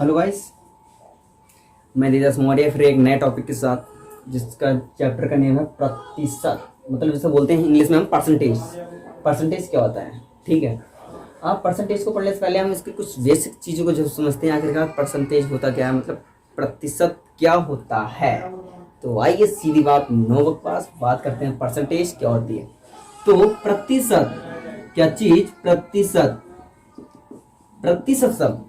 Hello guys, मैं दीदास मौर्य फिर एक नए टॉपिक के साथ, जिसका चैप्टर का नेम है प्रतिशत। मतलब जैसे बोलते हैं इंग्लिश में हम परसेंटेज। परसेंटेज क्या होता है, ठीक है। आप परसेंटेज को पढ़ने से पहले हम इसकी कुछ बेसिक चीज़ों को जो समझते हैं, आखिरकार परसेंटेज होता क्या है, मतलब प्रतिशत क्या होता है। तो आइए सीधी बात, नो बकवास, बात करते हैं परसेंटेज क्या होती है। तो प्रतिशत क्या चीज, प्रतिशत, प्रतिशत शब्द,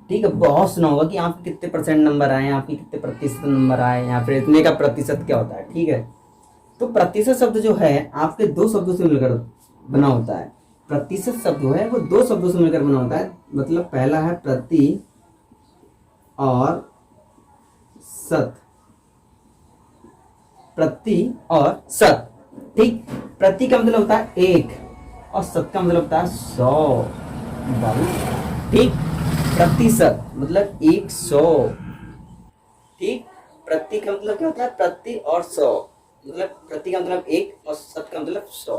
ठीक है, बहुत सुना होगा कि आपके कितने परसेंट नंबर आए, आपके कितने प्रतिशत नंबर आए, या फिर इतने का प्रतिशत क्या होता है, ठीक है। तो प्रतिशत शब्द जो है आपके दो शब्दों से मिलकर बना होता है। प्रतिशत शब्द जो है वो दो शब्दों से मिलकर बना होता है। मतलब पहला है प्रति और शत, प्रति और शत, ठीक। प्रति का मतलब होता है एक और शत का मतलब होता है 100, ठीक। प्रतिशत मतलब 100, ठीक। प्रति का मतलब क्या होता है, प्रति और 100, मतलब प्रति का मतलब 1 और शत का मतलब 100।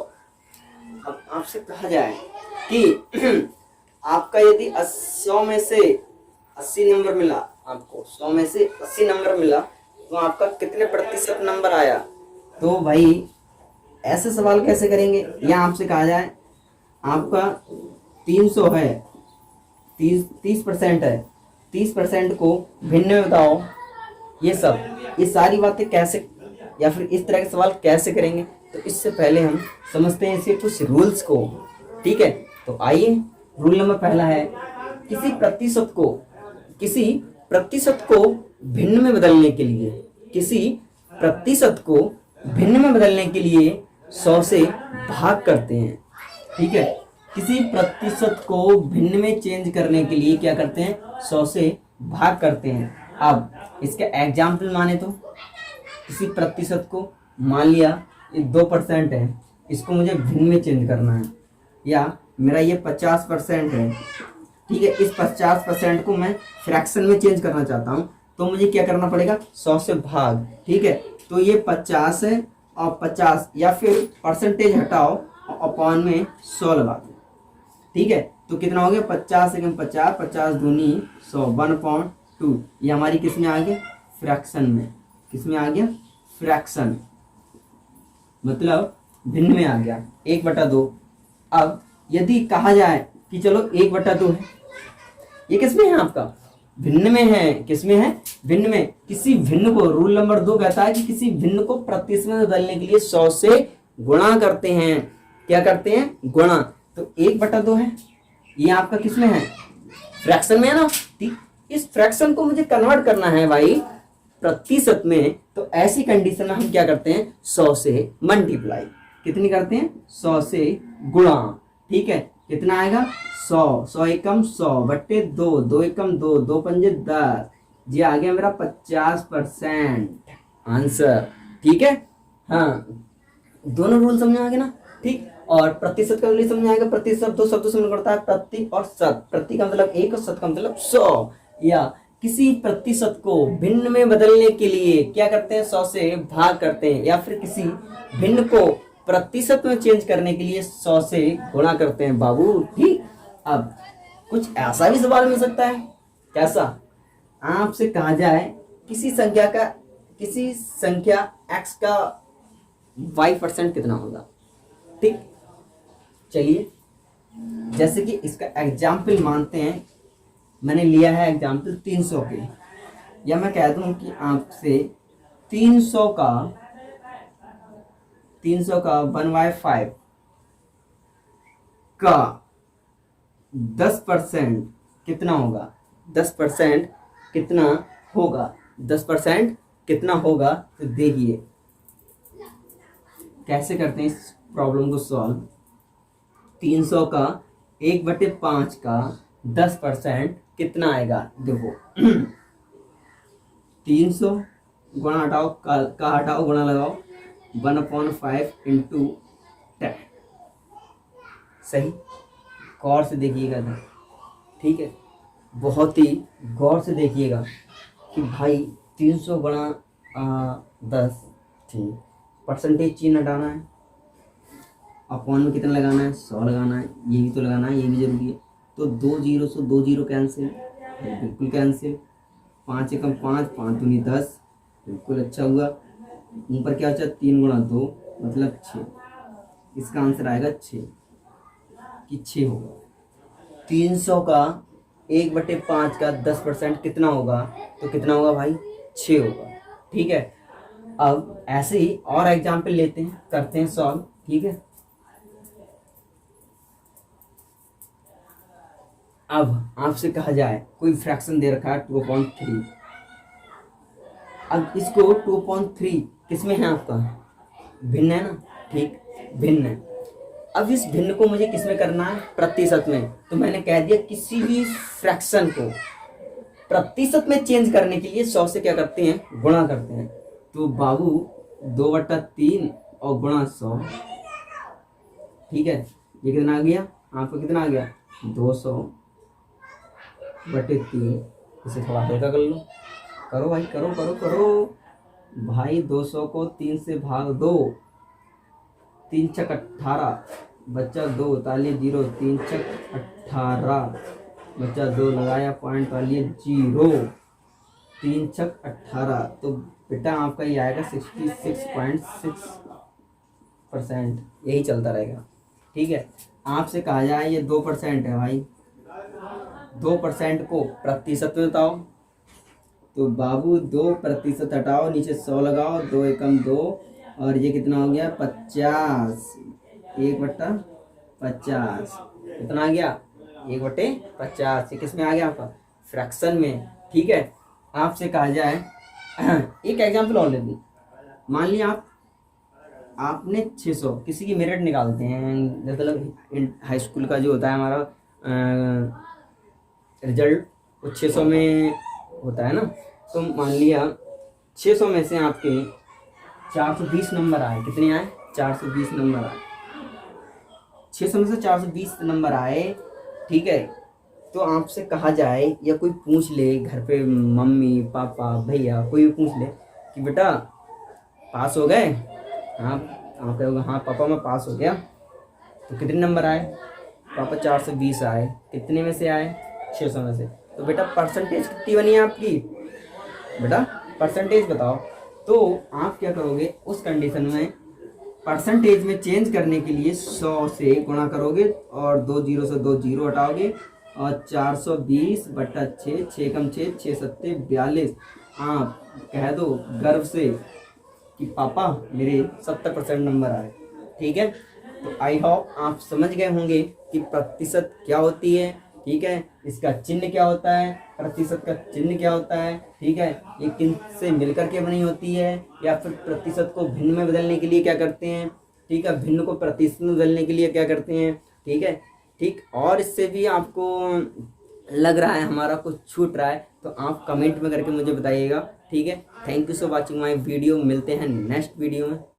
अब आपसे कहा जाए कि आपका यदि 100 में से 80 नंबर मिला, आपको 100 में से 80 नंबर मिला, तो आपका कितने प्रतिशत नंबर आया। तो भाई ऐसे सवाल कैसे करेंगे। या आपसे कहा जाए आपका 300 है, 30% है, 30% को भिन्न में बताओ। ये सारी बातें कैसे, या फिर इस तरह के सवाल कैसे करेंगे। तो इससे पहले हम समझते हैं इसके कुछ रूल्स को, ठीक है। तो आइए, रूल नंबर पहला है किसी प्रतिशत को भिन्न में बदलने के लिए, किसी प्रतिशत को भिन्न में बदलने के लिए 100 से भाग करते हैं, ठीक है। किसी प्रतिशत को भिन्न में चेंज करने के लिए क्या करते हैं, 100 से भाग करते हैं। अब इसके एग्जाम्पल माने तो किसी प्रतिशत को, मान लिया ये 2% है, इसको मुझे भिन्न में चेंज करना है, या मेरा ये 50% है, ठीक है। इस 50% को मैं फ्रैक्शन में चेंज करना चाहता हूँ, तो मुझे क्या करना पड़ेगा, 100 से भाग, ठीक है। तो ये 50 है और 50, या फिर परसेंटेज हटाओ और अपॉन में 100 लगा दो, ठीक है। तो कितना हो गया, 50 से 50, 50 दूनी 100, 1/2। ये हमारी किस में आ गया, फ्रैक्शन में। किस में आ गया, फ्रैक्शन, मतलब भिन्न में आ गया, 1/2। अब यदि कहा जाए कि चलो 1/2 है, ये किस में है, आपका भिन्न में है। किस में है, भिन्न में। किसी भिन्न को, रूल नंबर 2 कहता है कि किसी भिन्न को प्रतिशत में बदलने के लिए 100 से गुणा करते हैं। क्या करते हैं, गुणा। तो 1/2 है, ये आपका किस में है, फ्रैक्शन में है ना, ठीक। इस फ्रैक्शन को मुझे कन्वर्ट करना है भाई प्रतिशत में। तो ऐसी कंडीशन में हम क्या करते हैं, 100 से मल्टीप्लाई। कितनी करते हैं, 100 से गुणा, ठीक है। कितना आएगा, 100, 100 एकम 100 बट्टे 2, 2 एकम 2, 2 पंजे 10, ये आ गया मेरा 50% आंसर, ठीक है। हाँ, दोनों रूल समझ आ गए ना, ठीक। और प्रतिशत का रूल समझ आएगा। प्रतिशत दो शब्दों से मिलकर होता है, प्रति और शत। प्रति का मतलब 1 और शत का मतलब 100। या किसी प्रतिशत को भिन्न में बदलने के लिए क्या करते हैं, 100 से भाग करते हैं। या फिर किसी भिन्न को प्रतिशत में चेंज करने के लिए 100 से गुणा करते हैं बाबू, ठीक। अब कुछ ऐसा भी सवाल मिल सकता है, कैसा, आपसे कहा जाए किसी संख्या x का y% कितना होगा, ठीक। चलिए, जैसे कि इसका एग्जाम्पल मानते हैं, मैंने लिया है एग्जाम्पल 300 के, या मैं कह दूं कि आपसे 300 का 1/5 का 10% कितना होगा, 10% कितना होगा, 10% कितना होगा। तो देखिए कैसे करते हैं इस प्रॉब्लम को सॉल्व। 300 का 1/5 का 10% कितना आएगा, देखो 300 गुणा हटाओ, का हटाओ, गुणा लगाओ, 1/5 इंटू 10, सही। गौर से देखिएगा, ठीक है, बहुत ही गौर से देखिएगा कि भाई 300 गुणा 10, ठीक। परसेंटेज चिन्ह हटाना है, अपॉन में कितना लगाना है, 100 लगाना है, ये भी तो लगाना है, ये भी जरूरी है। तो 2 0 से 2 0 कैंसिल, बिल्कुल कैंसिल। 5 एकम 5, 5 दूनी 10, बिल्कुल अच्छा हुआ। ऊपर क्या बचा, 3 गुणा 2 मतलब 6। इसका आंसर आएगा 6 कि 6 होगा। 300 का 1/5 का 10% कितना होगा, तो कितना होगा भाई, 6 होगा। ठीक है, अब ऐसे ही और एग्जाम्पल लेते हैं, करते हैं सॉल्व। ठीक है, अब आपसे कहा जाए कोई फ्रैक्शन दे रखा है 2.3। अब इसको 2.3 किसमें है आपका, भिन्न है ना, ठीक, भिन्न है। अब इस भिन्न को मुझे किसमें करना है, प्रतिशत में। तो मैंने कह दिया किसी भी फ्रैक्शन को प्रतिशत में चेंज करने के लिए 100 से क्या करते हैं, गुणा करते हैं। तो बाबू 2/3 और गुणा 100, ठीक है, ये कितना आ गया आपको, कितना आ गया, 200/3। इसे थोड़ा हल्का कर लो, करो भाई, करो करो करो भाई। 200 को 3 से भाग दो, 3 छक 18, बच्चा 2 तालिए 0, 3 छक 18, बच्चा 2 लगाया पॉइंट तालिए 0, 3 छक 18। तो बेटा आपका ये आएगा 66.6%। यही चलता रहेगा। ठीक है, आपसे कहा जाए ये 2% है भाई, 2% को प्रतिशत में बताओ। तो बाबू 2% हटाओ, नीचे 100 लगाओ, 2 एकम 2, और ये कितना हो गया, 50। 1/50 कितना आ गया, 1/50। ये किस में आ गया आपका, फ्रैक्शन में। ठीक है, आपसे कहा जाए एक एग्जाम्पल और ले ली। मान लिया आपने 600, किसी की मेरिट निकालते हैं, मतलब हाई स्कूल का जो होता है हमारा रिजल्ट, वो 600 में होता है ना। तो मान लिया 600 में से आपके 420 नंबर आए। कितने आए, 420 नंबर आए। 600 में से 420 नंबर आए। ठीक है, तो आपसे कहा जाए या कोई पूछ ले घर पे, मम्मी पापा भैया कोई भी पूछ ले कि बेटा पास हो गए, आप कहोगे हाँ पापा मैं पास हो गया। तो कितने नंबर आए, पापा 420 आए। कितने में से आए, 600 में से। तो बेटा परसेंटेज कितनी बनी है आपकी, बेटा परसेंटेज बताओ। तो आप क्या करोगे उस कंडीशन में, परसेंटेज में चेंज करने के लिए 100 से गुणा करोगे और 2 जीरो से 2 जीरो हटाओगे, और 420/6, 6 कम 6, 6 सत्ते 42। आप कह दो गर्व से कि पापा मेरे 70% नंबर आए। ठीक है, तो आई होप आप समझ गए होंगे कि प्रतिशत क्या होती है। ठीक है, इसका चिन्ह क्या होता है, प्रतिशत का चिन्ह क्या होता है। ठीक है, ये किन से मिलकर के बनी होती है, या फिर प्रतिशत को भिन्न में बदलने के लिए क्या करते हैं। ठीक है, भिन्न को प्रतिशत में बदलने के लिए क्या करते हैं। ठीक है, ठीक, और इससे भी आपको लग रहा है हमारा कुछ छूट रहा है तो आप कमेंट में करके मुझे बताइएगा। ठीक है, thank you so watching my video. मिलते हैं नेक्स्ट वीडियो में।